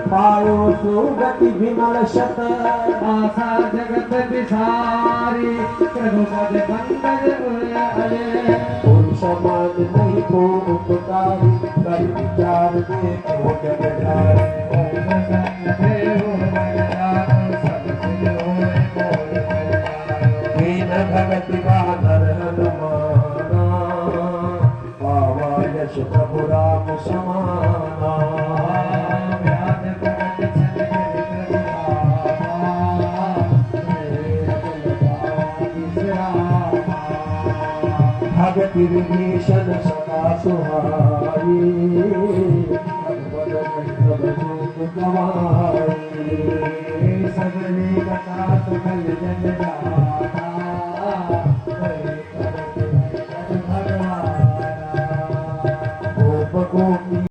पायो सुगति विमल शत आशा जगत विसारी प्रभु पद पंकज अये कोई समान नहीं को उपकारी कर विचार में को जग धारी ओम संघे ओम मर्यादा सबसे होए मोर मर्यादा दीन भगति वानर हनुमाना पावा यश प्रभु राम समाना व्याध भगत छल भगति विभीषण